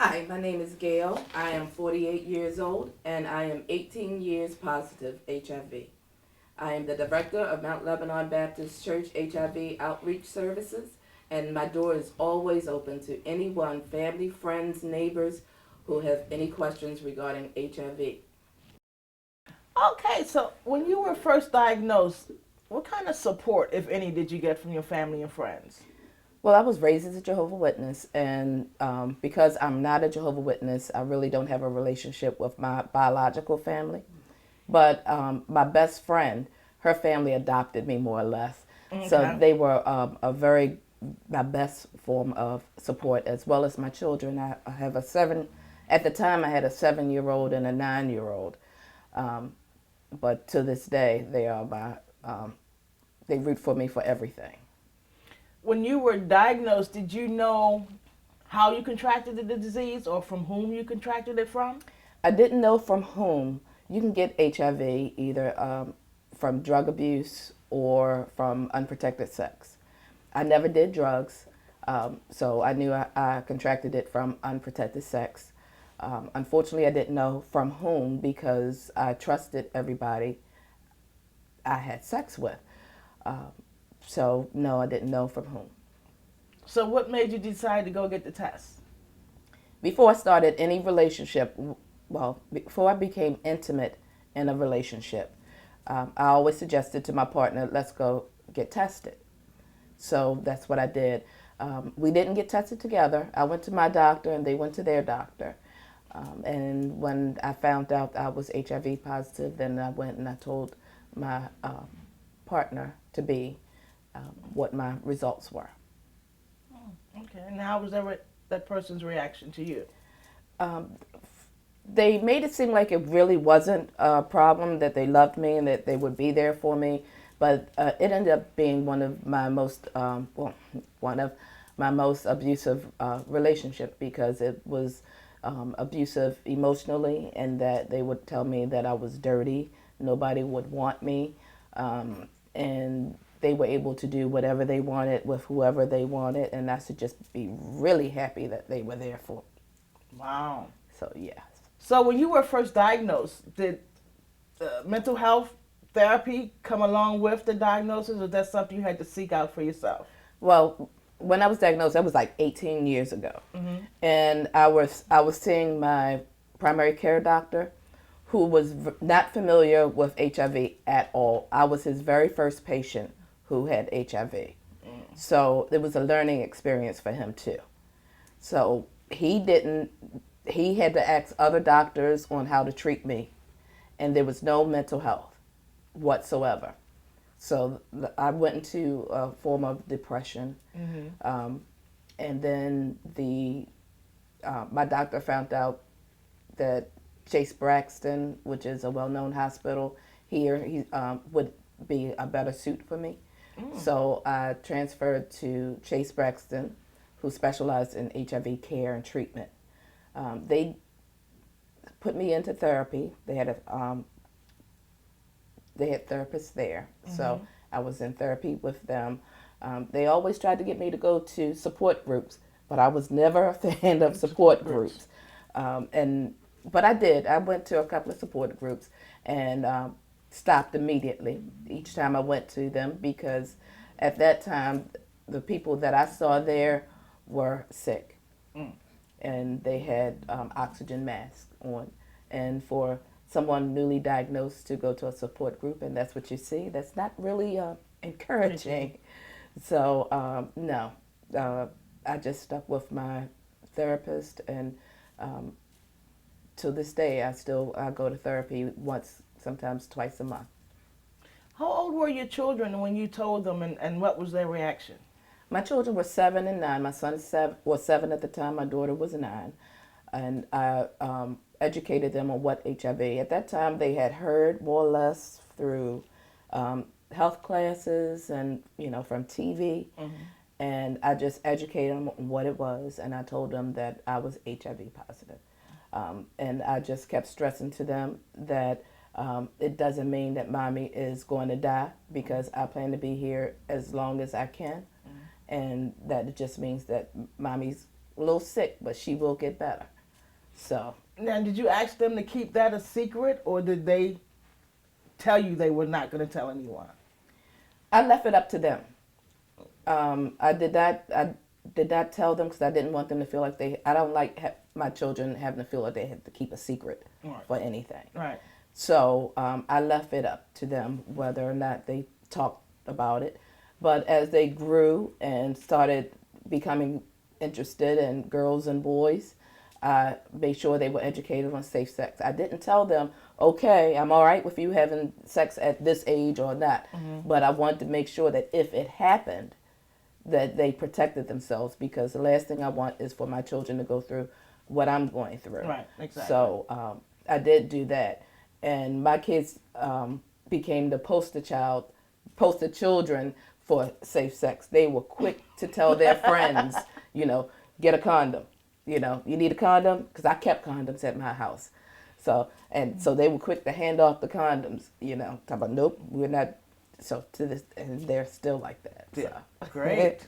Hi, my name is Gail. I am 48 years old and I am 18 years positive HIV. I am the director of Mount Lebanon Baptist Church HIV Outreach Services, and my door is always open to anyone, family, friends, neighbors, who have any questions regarding HIV. Okay, so when you were first diagnosed, what kind of support, if any, did you get from your family and friends? Well, I was raised as a Jehovah Witness, and because I'm not a Jehovah Witness, I really don't have a relationship with my biological family. But my best friend, her family adopted me more or less. So Okay. they were my best form of support, as well as my children. I have at the time I had a 7-year-old and a 9-year-old. Um, but to this day, they root for me for everything. When you were diagnosed, did you know how you contracted the disease or from whom you contracted it from? I didn't know from whom. You can get HIV either from drug abuse or from unprotected sex. I never did drugs, so I knew I contracted it from unprotected sex. Unfortunately, I didn't know from whom because I trusted everybody I had sex with. Um, so, no, I didn't know from whom. So, what made you decide to go get the test? Before I started any relationship, well, before I became intimate in a relationship, I always suggested to my partner, let's go get tested. So that's what I did. We didn't get tested together. I went to my doctor and they went to their doctor. And when I found out I was HIV positive, then I went and I told my partner to be what my results were. Okay, and how was that person's reaction to you? Um, they made it seem like it really wasn't a problem, that they loved me and that they would be there for me. But it ended up being one of my most abusive relationship because it was abusive emotionally, and that they would tell me that I was dirty, nobody would want me, and they were able to do whatever they wanted with whoever they wanted, and I should just be really happy that they were there for me. Wow. So yeah. So, when you were first diagnosed, did mental health therapy come along with the diagnosis, or that's something you had to seek out for yourself? Well, when I was diagnosed, that was like 18 years ago, Mm-hmm. and I was seeing my primary care doctor, who was not familiar with HIV at all. I was his very first patient who had HIV, Mm. so it was a learning experience for him too. So he had to ask other doctors on how to treat me, and there was no mental health whatsoever. So I went into a form of depression, Mm-hmm. um, and then the my doctor found out that Chase Braxton, which is a well-known hospital here, he would be a better suit for me. Mm. So I transferred to Chase Braxton, who specialized in HIV care and treatment. They put me into therapy. They had therapists there, Mm-hmm. so I was in therapy with them. They always tried to get me to go to support groups, but I was never a fan of Support support groups. groups. And but I did. I went to a couple of support groups and stopped immediately each time I went to them because at that time the people that I saw there were sick Mm. and they had oxygen masks on. And for someone newly diagnosed to go to a support group and that's what you see, that's not really Encouraging. encouraging. So, no, uh, I just stuck with my therapist, and um, to this day, I go to therapy once, sometimes twice a month. How old were your children when you told them, and what was their reaction? My children were 7 and 9. My son was 7 at the time. My daughter was 9, and I educated them on what HIV. At that time, they had heard more or less through health classes and from TV, Mm-hmm. and I just educated them on what it was, and I told them that I was HIV positive, and I just kept stressing to them that. It doesn't mean that mommy is going to die because I plan to be here as long as I can, Mm-hmm. and that it just means that mommy's a little sick, but she will get better. So Now, did you ask them to keep that a secret, or did they tell you they were not going to tell anyone? I left it up to them. I did not tell them because I didn't want them to feel like I don't like my children having to feel like they have to keep a secret Right. for anything. Right. So I left it up to them whether or not they talked about it. But as they grew and started becoming interested in girls and boys, I made sure they were educated on safe sex. I didn't tell them, okay, I'm all right with you having sex at this age or not. But I wanted to make sure that if it happened, that they protected themselves, because the last thing I want is for my children to go through what I'm going through. Right, exactly. So I did do that. And my kids became the poster children for safe sex. They were quick to tell their friends, get a condom. You need a condom? Because I kept condoms at my house. So they were quick to hand off the condoms, talk about, nope, we're not. So to this, and they're still like that. So. Yeah. Great.